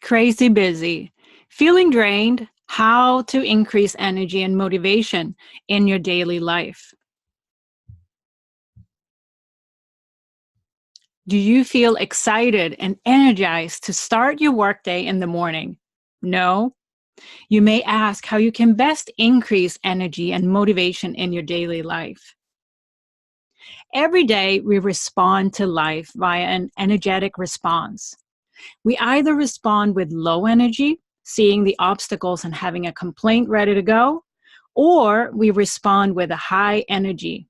Crazy busy, feeling drained, how to increase energy and motivation in your daily life. Do you feel excited and energized to start your workday in the morning? No? You may ask how you can best increase energy and motivation in your daily life. Every day, we respond to life via an energetic response. We either respond with low energy, seeing the obstacles and having a complaint ready to go, or we respond with a high energy,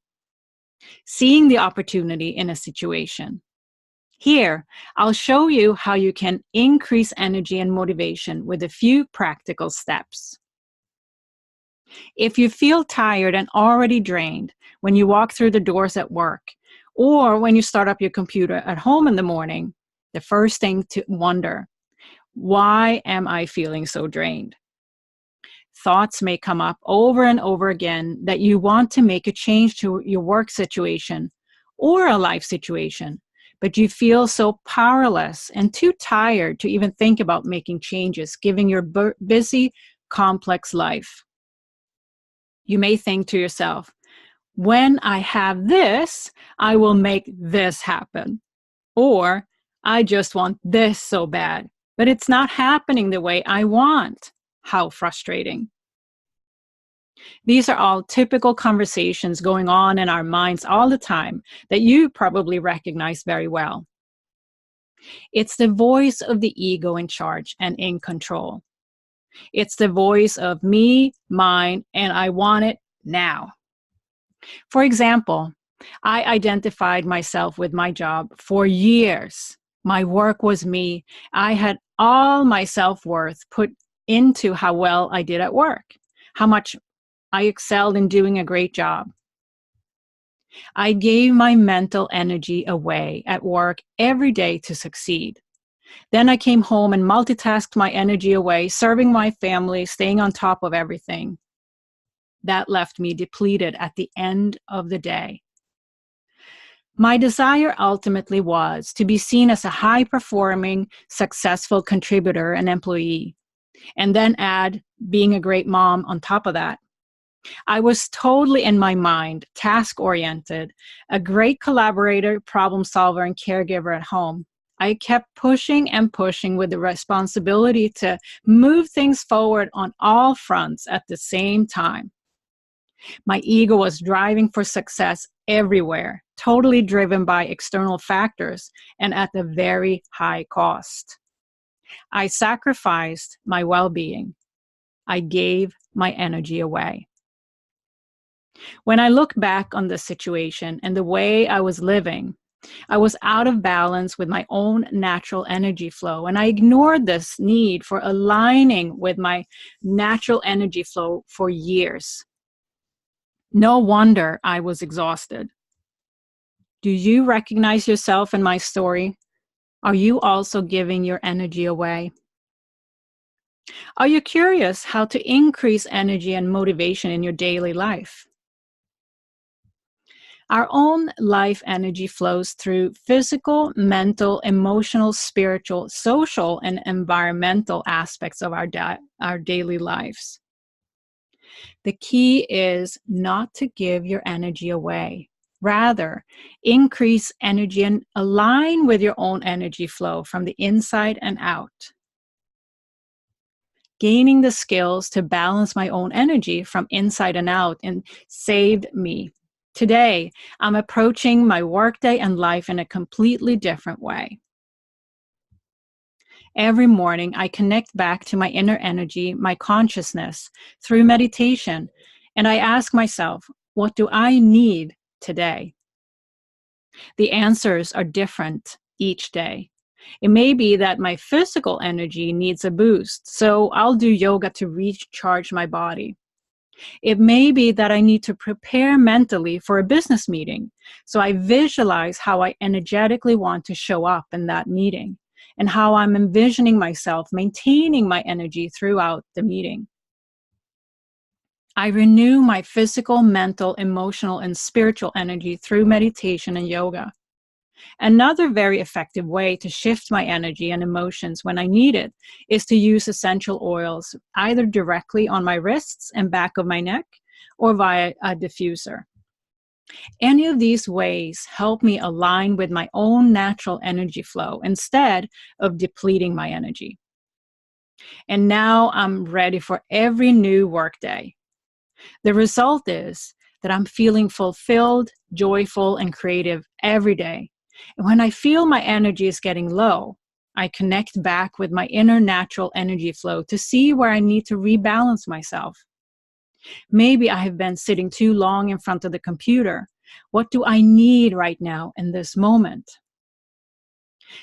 seeing the opportunity in a situation. Here, I'll show you how you can increase energy and motivation with a few practical steps. If you feel tired and already drained when you walk through the doors at work, or when you start up your computer at home in the morning, the first thing to wonder, why am I feeling so drained? Thoughts may come up over and over again that you want to make a change to your work situation or a life situation, but you feel so powerless and too tired to even think about making changes, given your busy, complex life. You may think to yourself, when I have this, I will make this happen. Or, I just want this so bad, but it's not happening the way I want. How frustrating. These are all typical conversations going on in our minds all the time that you probably recognize very well. It's the voice of the ego in charge and in control. It's the voice of me, mine, and I want it now. For example, I identified myself with my job for years. My work was me. I had all my self-worth put into how well I did at work, how much I excelled in doing a great job. I gave my mental energy away at work every day to succeed. Then I came home and multitasked my energy away, serving my family, staying on top of everything. That left me depleted at the end of the day. My desire ultimately was to be seen as a high-performing, successful contributor and employee, and then add being a great mom on top of that. I was totally in my mind, task-oriented, a great collaborator, problem solver, and caregiver at home. I kept pushing and pushing with the responsibility to move things forward on all fronts at the same time. My ego was driving for success everywhere, totally driven by external factors and at a very high cost. I sacrificed my well-being. I gave my energy away. When I look back on the situation and the way I was living, I was out of balance with my own natural energy flow, and I ignored this need for aligning with my natural energy flow for years. No wonder I was exhausted. Do you recognize yourself in my story? Are you also giving your energy away? Are you curious how to increase energy and motivation in your daily life? Our own life energy flows through physical, mental, emotional, spiritual, social, and environmental aspects of our daily lives. The key is not to give your energy away. Rather, increase energy and align with your own energy flow from the inside and out. Gaining the skills to balance my own energy from inside and out and saved me. Today, I'm approaching my workday and life in a completely different way. Every morning, I connect back to my inner energy, my consciousness, through meditation, and I ask myself, what do I need today? The answers are different each day. It may be that my physical energy needs a boost, so I'll do yoga to recharge my body. It may be that I need to prepare mentally for a business meeting, so I visualize how I energetically want to show up in that meeting and how I'm envisioning myself maintaining my energy throughout the meeting. I renew my physical, mental, emotional, and spiritual energy through meditation and yoga. Another very effective way to shift my energy and emotions when I need it is to use essential oils either directly on my wrists and back of my neck or via a diffuser. Any of these ways help me align with my own natural energy flow instead of depleting my energy. And now I'm ready for every new workday. The result is that I'm feeling fulfilled, joyful, and creative every day. And when I feel my energy is getting low, I connect back with my inner natural energy flow to see where I need to rebalance myself. Maybe I have been sitting too long in front of the computer. What do I need right now in this moment?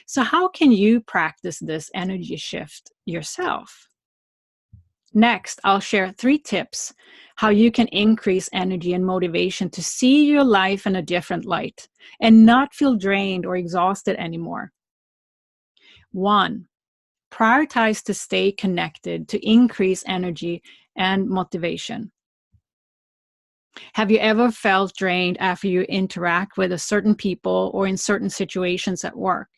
So how can you practice this energy shift yourself? Next, I'll share 3 tips how you can increase energy and motivation to see your life in a different light and not feel drained or exhausted anymore. 1, prioritize to stay connected to increase energy and motivation. Have you ever felt drained after you interact with a certain people or in certain situations at work?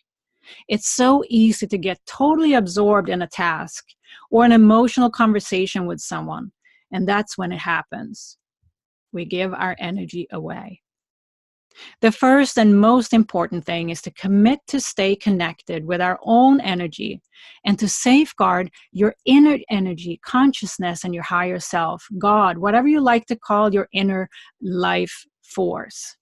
It's so easy to get totally absorbed in a task or an emotional conversation with someone, and that's when it happens. We give our energy away. The first and most important thing is to commit to stay connected with our own energy and to safeguard your inner energy, consciousness, and your higher self, God, whatever you like to call your inner life force.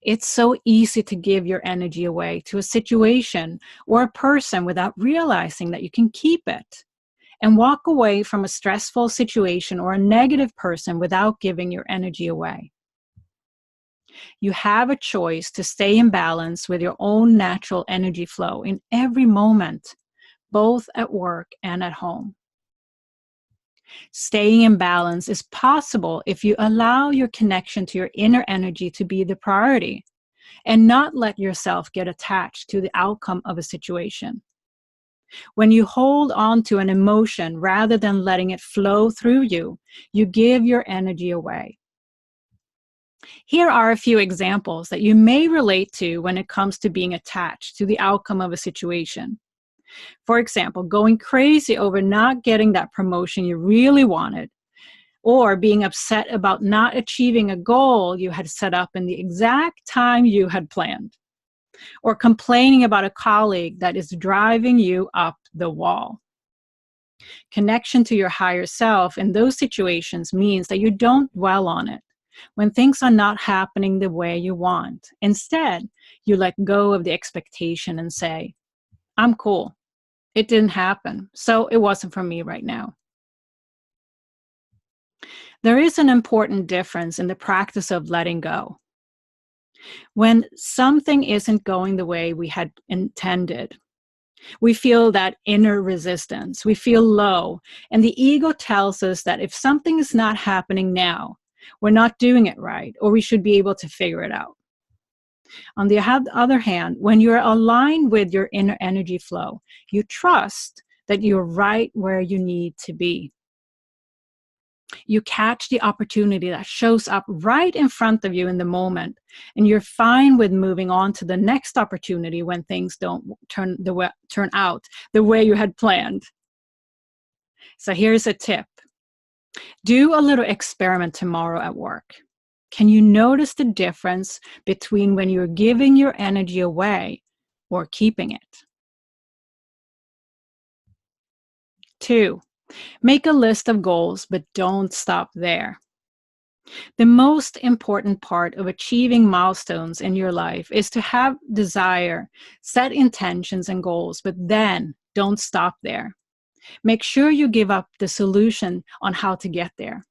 It's so easy to give your energy away to a situation or a person without realizing that you can keep it, and walk away from a stressful situation or a negative person without giving your energy away. You have a choice to stay in balance with your own natural energy flow in every moment, both at work and at home. Staying in balance is possible if you allow your connection to your inner energy to be the priority and not let yourself get attached to the outcome of a situation. When you hold on to an emotion rather than letting it flow through you, you give your energy away. Here are a few examples that you may relate to when it comes to being attached to the outcome of a situation. For example, going crazy over not getting that promotion you really wanted, or being upset about not achieving a goal you had set up in the exact time you had planned, or complaining about a colleague that is driving you up the wall. Connection to your higher self in those situations means that you don't dwell on it when things are not happening the way you want. Instead, you let go of the expectation and say, I'm cool. It didn't happen, so it wasn't for me right now. There is an important difference in the practice of letting go. When something isn't going the way we had intended, we feel that inner resistance. We feel low, and the ego tells us that if something is not happening now, we're not doing it right, or we should be able to figure it out. On the other hand, when you're aligned with your inner energy flow, you trust that you're right where you need to be. You catch the opportunity that shows up right in front of you in the moment, and you're fine with moving on to the next opportunity when things don't turn out the way you had planned. So here's a tip. Do a little experiment tomorrow at work. Can you notice the difference between when you're giving your energy away or keeping it? 2, make a list of goals, but don't stop there. The most important part of achieving milestones in your life is to have desire, set intentions and goals, but then don't stop there. Make sure you give up the solution on how to get there.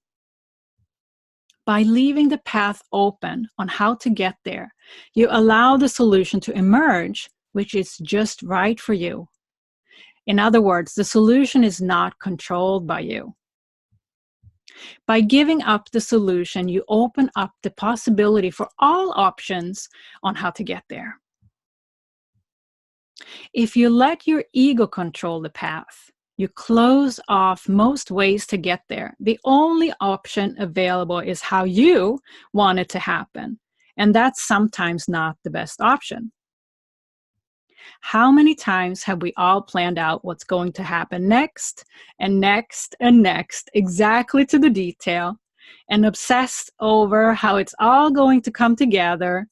By leaving the path open on how to get there, you allow the solution to emerge, which is just right for you. In other words, the solution is not controlled by you. By giving up the solution, you open up the possibility for all options on how to get there. If you let your ego control the path, you close off most ways to get there. The only option available is how you want it to happen. And that's sometimes not the best option. How many times have we all planned out what's going to happen next and next and next, exactly to the detail, and obsessed over how it's all going to come together?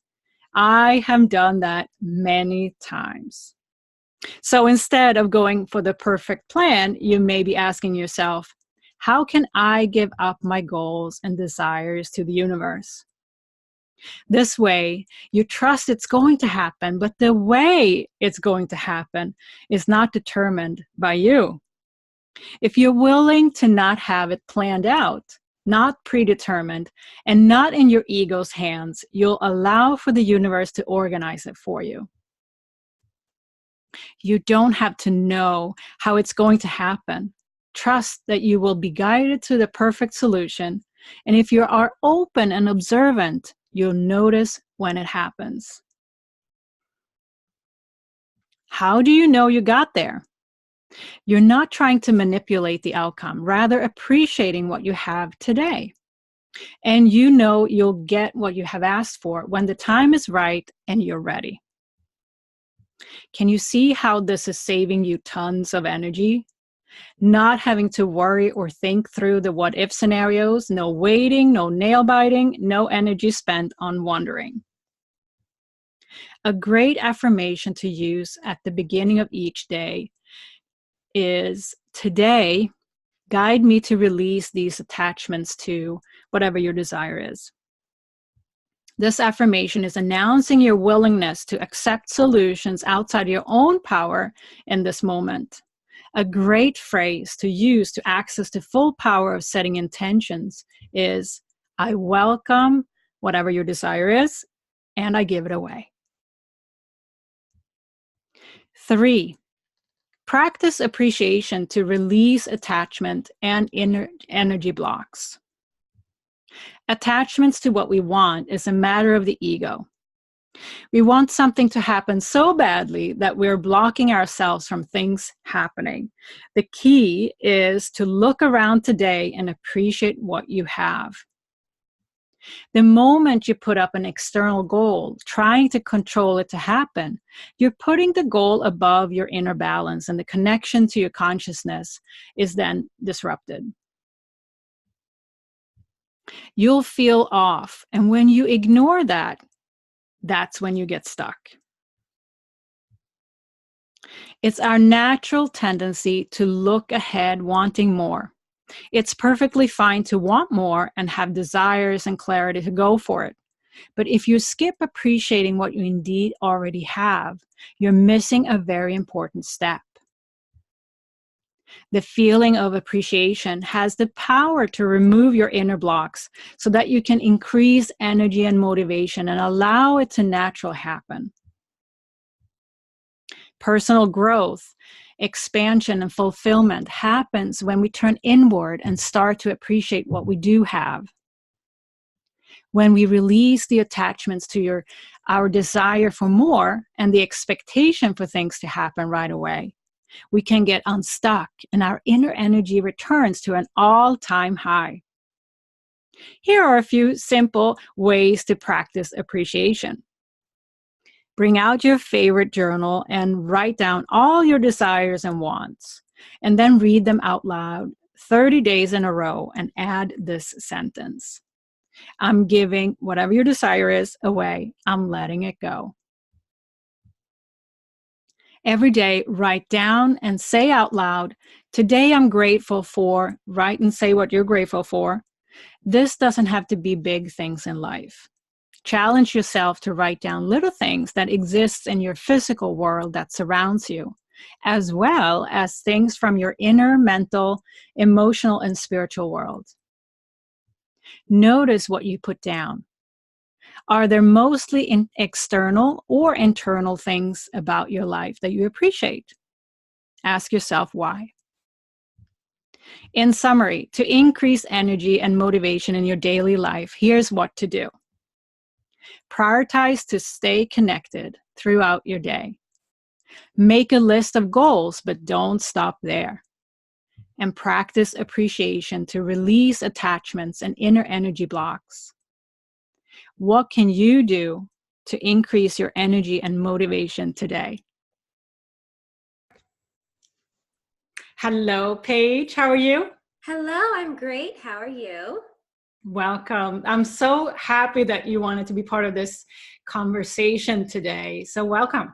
I have done that many times. So instead of going for the perfect plan, you may be asking yourself, how can I give up my goals and desires to the universe? This way, you trust it's going to happen, but the way it's going to happen is not determined by you. If you're willing to not have it planned out, not predetermined, and not in your ego's hands, you'll allow for the universe to organize it for you. You don't have to know how it's going to happen. Trust that you will be guided to the perfect solution. And if you are open and observant, you'll notice when it happens. How do you know you got there? You're not trying to manipulate the outcome, rather appreciating what you have today. And you know you'll get what you have asked for when the time is right and you're ready. Can you see how this is saving you tons of energy? Not having to worry or think through the what-if scenarios, no waiting, no nail biting, no energy spent on wondering. A great affirmation to use at the beginning of each day is, today, guide me to release these attachments to whatever your desire is. This affirmation is announcing your willingness to accept solutions outside your own power in this moment. A great phrase to use to access the full power of setting intentions is, I welcome whatever your desire is, and I give it away. 3, practice appreciation to release attachment and inner energy blocks. Attachments to what we want is a matter of the ego. We want something to happen so badly that we're blocking ourselves from things happening. The key is to look around today and appreciate what you have. The moment you put up an external goal, trying to control it to happen, you're putting the goal above your inner balance, and the connection to your consciousness is then disrupted. You'll feel off, and when you ignore that, that's when you get stuck. It's our natural tendency to look ahead wanting more. It's perfectly fine to want more and have desires and clarity to go for it. But if you skip appreciating what you indeed already have, you're missing a very important step. The feeling of appreciation has the power to remove your inner blocks so that you can increase energy and motivation and allow it to naturally happen. Personal growth, expansion, and fulfillment happens when we turn inward and start to appreciate what we do have. When we release the attachments to our desire for more and the expectation for things to happen right away, we can get unstuck and our inner energy returns to an all-time high. Here are a few simple ways to practice appreciation. Bring out your favorite journal and write down all your desires and wants, and then read them out loud 30 days in a row and add this sentence. I'm giving whatever your desire is away. I'm letting it go. Every day, write down and say out loud, today I'm grateful for, write and say what you're grateful for. This doesn't have to be big things in life. Challenge yourself to write down little things that exist in your physical world that surrounds you, as well as things from your inner, mental, emotional, and spiritual world. Notice what you put down. Are there mostly external or internal things about your life that you appreciate? Ask yourself why. In summary, to increase energy and motivation in your daily life, here's what to do. Prioritize to stay connected throughout your day. Make a list of goals, but don't stop there. And practice appreciation to release attachments and inner energy blocks. What can you do to increase your energy and motivation today? Hello, Paige. How are you? Hello, I'm great. How are you? Welcome. I'm so happy that you wanted to be part of this conversation today. So, welcome.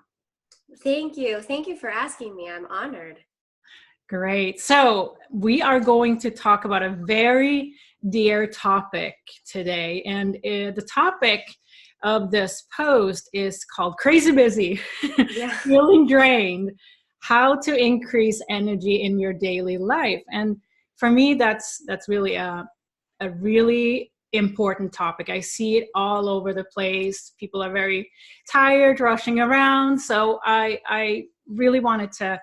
Thank you. Thank you for asking me. I'm honored. Great. So, we are going to talk about a very dear topic today. And the topic of this post is called Crazy Busy, Yeah. Feeling Drained, How to Increase Energy in Your Daily Life. And for me, that's really a really important topic. I see it all over the place. People are very tired, rushing around. So I really wanted to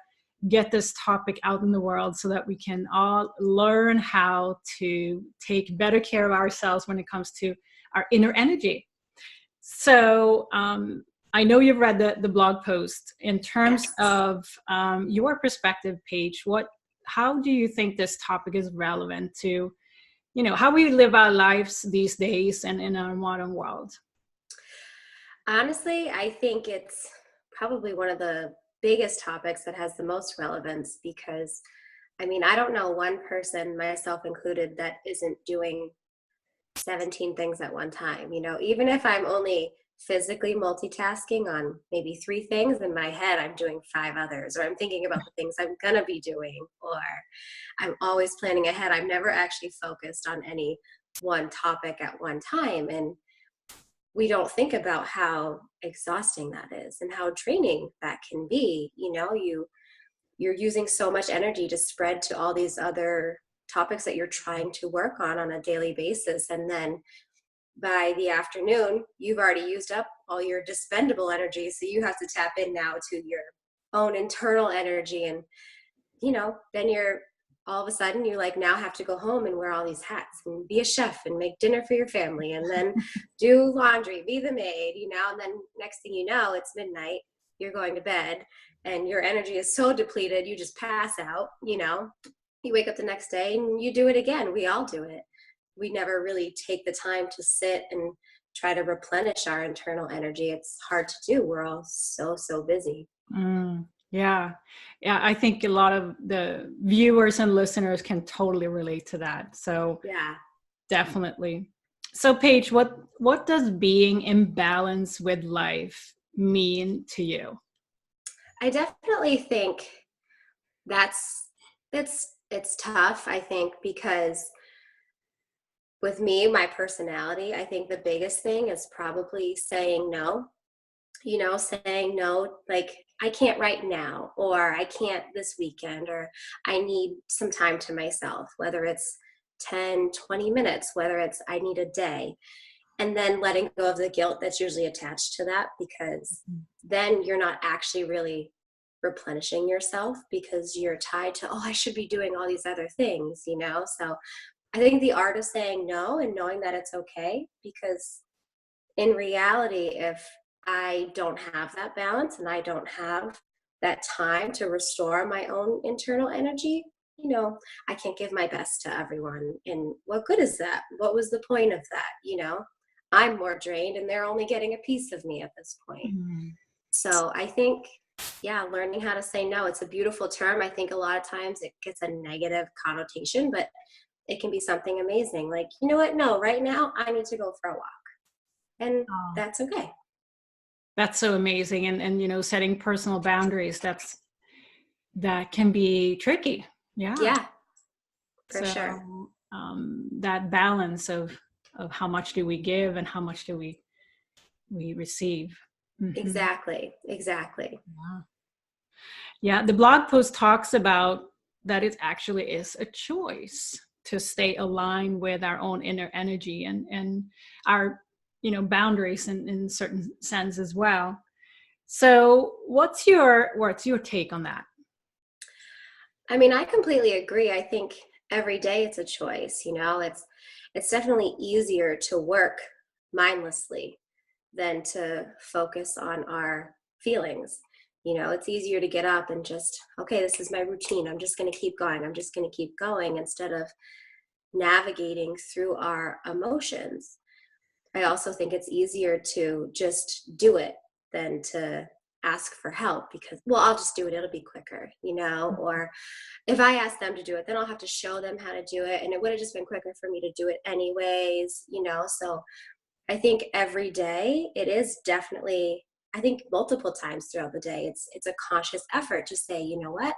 get this topic out in the world so that we can all learn how to take better care of ourselves when it comes to our inner energy. So I know you've read the blog post. In terms Yes. of your perspective, Paige, how do you think this topic is relevant to how we live our lives these days and in our modern world? Honestly, I think it's probably one of the biggest topics that has the most relevance because, I don't know one person, myself included, that isn't doing 17 things at one time. Even if I'm only physically multitasking on maybe three things in my head, I'm doing five others, or I'm thinking about the things I'm going to be doing, or I'm always planning ahead. I'm never actually focused on any one topic at one time. And we don't think about how exhausting that is and how draining that can be. You're using so much energy to spread to all these other topics that you're trying to work on a daily basis, and then by the afternoon you've already used up all your dispendable energy, so you have to tap in now to your own internal energy. And then you're all of a sudden you like now have to go home and wear all these hats and be a chef and make dinner for your family and then do laundry, be the maid, and then next thing you know, it's midnight, you're going to bed, and your energy is so depleted you just pass out. You wake up the next day and you do it again. We all do it. We never really take the time to sit and try to replenish our internal energy. It's hard to do. We're all so busy. Yeah. Yeah. I think a lot of the viewers and listeners can totally relate to that. So Yeah. definitely. So Paige, what does being in balance with life mean to you? I definitely think that's it's tough, I think, because with me, my personality, I think the biggest thing is probably saying no. Saying no, like I can't right now, or I can't this weekend, or I need some time to myself, whether it's 10, 20 minutes, whether it's I need a day. And then letting go of the guilt that's usually attached to that, because then you're not actually really replenishing yourself because you're tied to, oh, I should be doing all these other things. So I think the art of saying no and knowing that it's okay, because in reality, if I don't have that balance and I don't have that time to restore my own internal energy, I can't give my best to everyone. And what good is that? What was the point of that? I'm more drained and they're only getting a piece of me at this point. Mm. So I think, yeah, learning how to say no, it's a beautiful term. I think a lot of times it gets a negative connotation, but it can be something amazing. Like, you know what? No, right now I need to go for a walk. And Oh, that's okay. that's so amazing. And setting personal boundaries, that can be tricky. Yeah. Yeah, for So sure. that balance of how much do we give and how much do we receive. Hmm. Exactly. Yeah. Yeah, the blog post talks about that it actually is a choice to stay aligned with our own inner energy and our boundaries in certain sense as well. So what's your take on that? I completely agree. I think every day it's a choice. It's definitely easier to work mindlessly than to focus on our feelings. It's easier to get up and just, okay, this is my routine. I'm just going to keep going. I'm just going to keep going instead of navigating through our emotions. I also think it's easier to just do it than to ask for help because, well, I'll just do it. It'll be quicker, or if I ask them to do it, then I'll have to show them how to do it. And it would have just been quicker for me to do it anyways. So I think every day it is definitely, I think multiple times throughout the day, it's a conscious effort to say, you know what?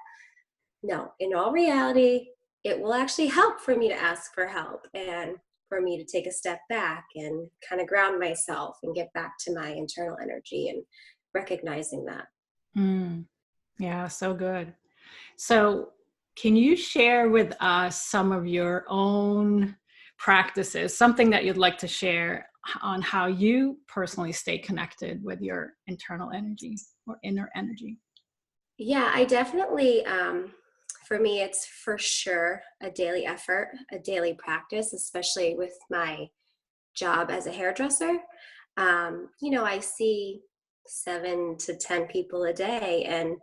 No, in all reality, it will actually help for me to ask for help and for me to take a step back and kind of ground myself and get back to my internal energy and recognizing that. Mm. Yeah, so good. So, can you share with us some of your own practices, something that you'd like to share on how you personally stay connected with your internal energy or inner energy? Yeah, I definitely, for me, it's for sure a daily effort, a daily practice, especially with my job as a hairdresser. I see 7 to 10 people a day, and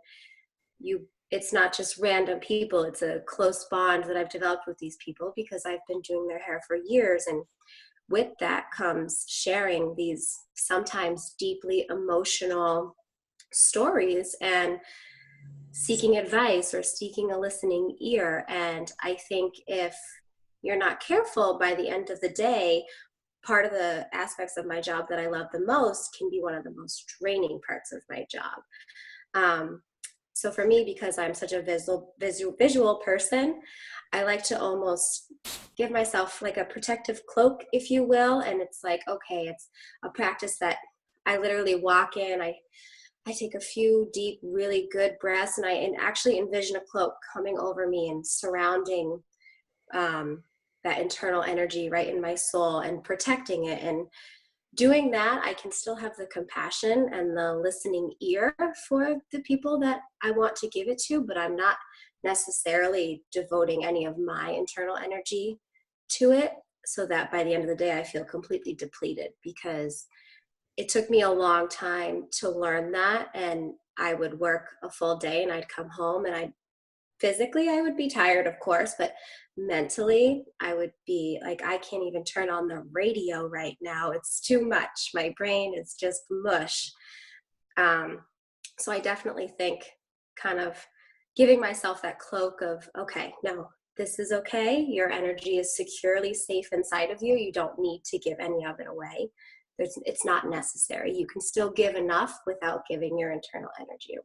it's not just random people, it's a close bond that I've developed with these people because I've been doing their hair for years. And with that comes sharing these sometimes deeply emotional stories and seeking advice or seeking a listening ear. And I think if you're not careful, by the end of the day, part of the aspects of my job that I love the most can be one of the most draining parts of my job. So for me, because I'm such a visual person, I like to almost give myself like a protective cloak, if you will. And it's like, okay, it's a practice that I literally walk in, I take a few deep, really good breaths, and I actually envision a cloak coming over me and surrounding that internal energy right in my soul and protecting it. And doing that, I can still have the compassion and the listening ear for the people that I want to give it to, but I'm not necessarily devoting any of my internal energy to it, so that by the end of the day, I feel completely depleted, because it took me a long time to learn that. And I would work a full day and I'd come home and physically I would be tired, of course, but mentally I would be like, I can't even turn on the radio right now. It's too much. My brain is just mush. So I definitely think kind of giving myself that cloak of, okay, no, this is okay. Your energy is securely safe inside of you. You don't need to give any of it away. It's not necessary. You can still give enough without giving your internal energy away.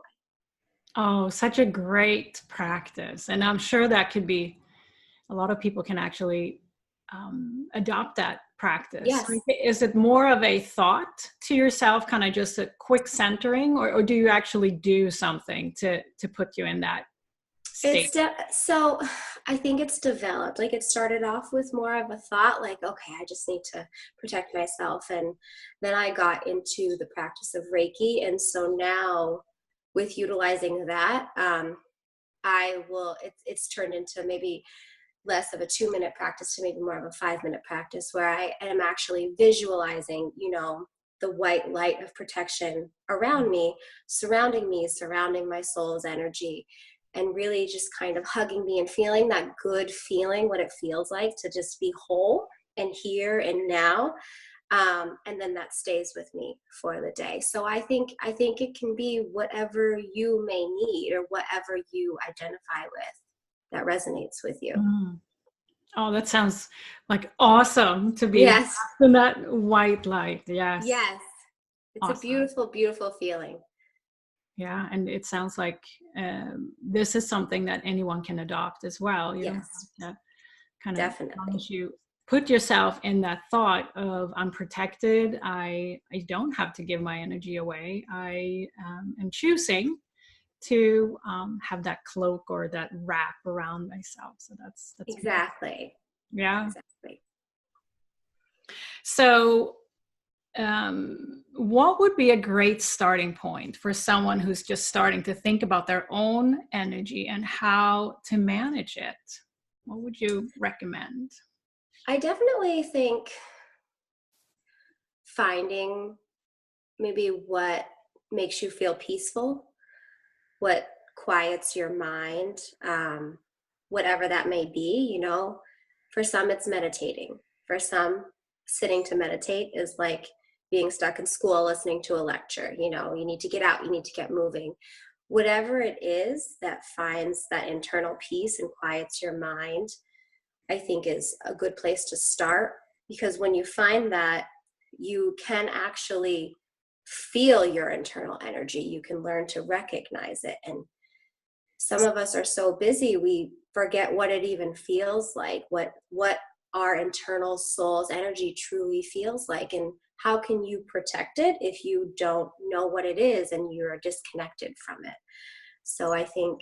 Oh, such a great practice. And I'm sure that could be, a lot of people can actually adopt that practice. Yes. Like, is it more of a thought to yourself, kind of just a quick centering, or do you actually do something to put you in that state? So I think it's developed. Like, it started off with more of a thought, like, okay, I just need to protect myself. And then I got into the practice of Reiki. And so now, with utilizing that, it's turned into maybe less of a 2-minute practice to maybe more of a 5-minute practice, where I am actually visualizing, the white light of protection around me, surrounding my soul's energy, and really just kind of hugging me and feeling that good feeling, what it feels like to just be whole and here and now. And then that stays with me for the day. So I think it can be whatever you may need or whatever you identify with that resonates with you. Mm. Oh, that sounds like awesome to be Yes. wrapped in that white light. Yes. Yes. It's a Awesome. beautiful, beautiful feeling. Yeah. And it sounds like this is something that anyone can adopt as well. You don't Yes, have to kind of, as long definitely. as you put yourself in that thought of, I'm protected, I don't have to give my energy away, I am choosing to have that cloak or that wrap around myself. So that's beautiful. Exactly. Yeah. Exactly. So what would be a great starting point for someone who's just starting to think about their own energy and how to manage it? What would you recommend? I definitely think finding maybe what makes you feel peaceful, what quiets your mind, whatever that may be. For some, it's meditating. For some, sitting to meditate is like being stuck in school listening to a lecture. You need to get out, you need to get moving. Whatever it is that finds that internal peace and quiets your mind, I think is a good place to start, because when you find that, you can actually feel your internal energy. You can learn to recognize it. And some of us are so busy, we forget what it even feels like, what our internal soul's energy truly feels like. And how can you protect it if you don't know what it is and you're disconnected from it? So I think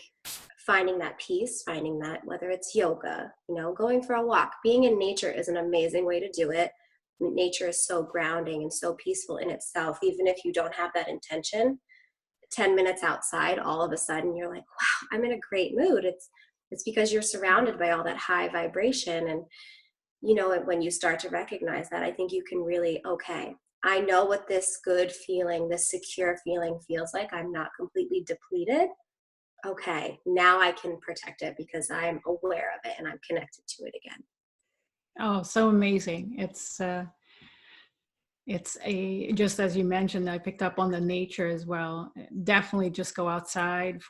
finding that peace, finding that, whether it's yoga, going for a walk, being in nature is an amazing way to do it. Nature is so grounding and so peaceful in itself. Even if you don't have that intention, 10 minutes outside, all of a sudden you're like, wow, I'm in a great mood. It's because you're surrounded by all that high vibration. And when you start to recognize that, I think you can really, okay, I know what this good feeling, this secure feeling feels like. I'm not completely depleted. Okay, now I can protect it because I'm aware of it and I'm connected to it again. Oh, so amazing. It's just as you mentioned, I picked up on the nature as well. Definitely just go outside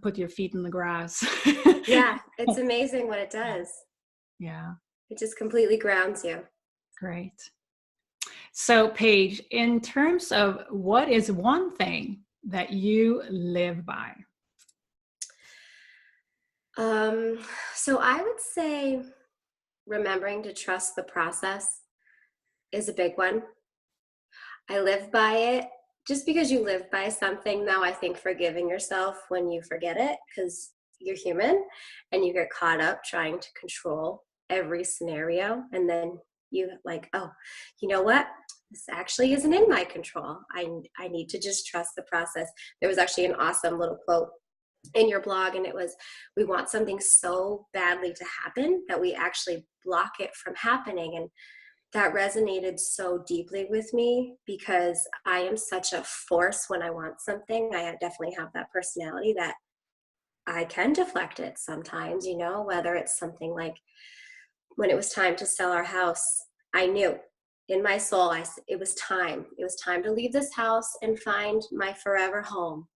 put your feet in the grass. Yeah, it's amazing what it does. Yeah. It just completely grounds you. Great. So Paige, in terms of what is one thing that you live by? So I would say remembering to trust the process is a big one. I live by it. Just because you live by something, though, I think forgiving yourself when you forget it, because you're human and you get caught up trying to control every scenario. And then you like, oh, you know what? This actually isn't in my control. I need to just trust the process. There was actually an awesome little quote in your blog, and it was, we want something so badly to happen that we actually block it from happening. And that resonated so deeply with me because I am such a force when I want something. I definitely have that personality that I can deflect it sometimes, whether it's something like when it was time to sell our house, I knew in my soul, it was time. It was time to leave this house and find my forever home.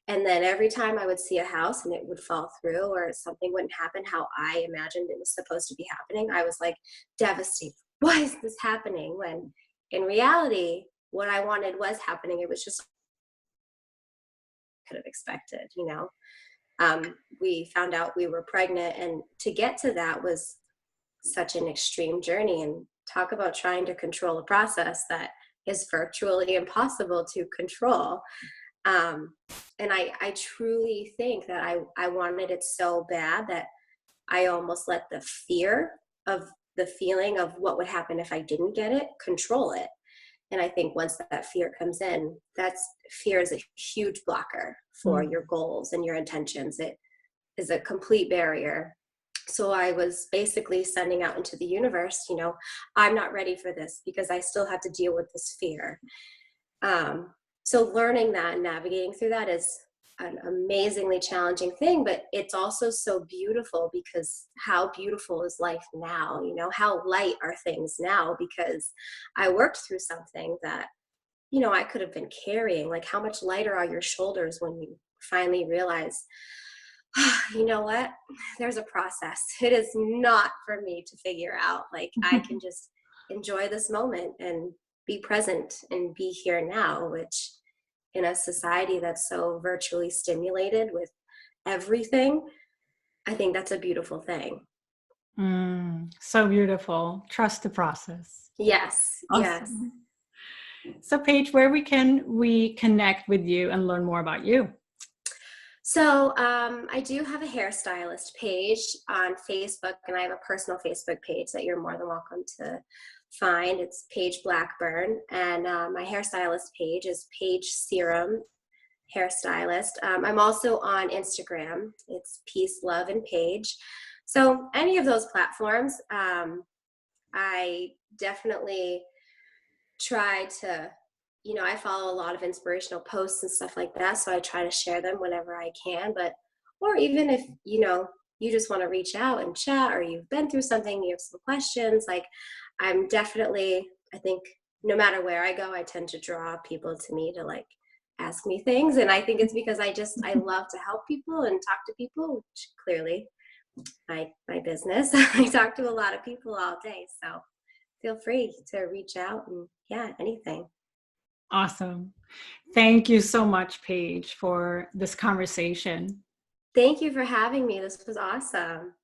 And then every time I would see a house and it would fall through or something wouldn't happen how I imagined it was supposed to be happening, I was like devastated. Why is this happening? When in reality, what I wanted was happening. It was just could have expected. We found out we were pregnant, and to get to that was such an extreme journey. And talk about trying to control a process that is virtually impossible to control. And I truly think that I wanted it so bad that I almost let the fear of the feeling of what would happen if I didn't get it control it. And I think once that fear comes in, fear is a huge blocker for your goals and your intentions. It is a complete barrier. So I was basically sending out into the universe, I'm not ready for this because I still have to deal with this fear. So learning that and navigating through that is an amazingly challenging thing, but it's also so beautiful because how beautiful is life now? How light are things now? Because I worked through something that, I could have been carrying. Like, how much lighter are your shoulders when you finally realize, you know what? There's a process. It is not for me to figure out. Like, I can just enjoy this moment and be present and be here now, which in a society that's so virtually stimulated with everything, I think that's a beautiful thing. So beautiful. Trust the process. Yes. Awesome. Yes. So Paige, where can we connect with you and learn more about you? So I do have a hairstylist page on Facebook, and I have a personal Facebook page that you're more than welcome to find. It's Paige Blackburn, and my hairstylist page is Paige Serum Hairstylist. I'm also on Instagram. It's Peace, Love, and Paige. So any of those platforms, I definitely try to, I follow a lot of inspirational posts and stuff like that. So I try to share them whenever I can. Or even if, you just want to reach out and chat, or you've been through something, you have some questions, like, I'm definitely, I think no matter where I go, I tend to draw people to me to like ask me things. And I think it's because I love to help people and talk to people, which clearly my business. I talk to a lot of people all day. So feel free to reach out and yeah, anything. Awesome. Thank you so much, Paige, for this conversation. Thank you for having me. This was awesome.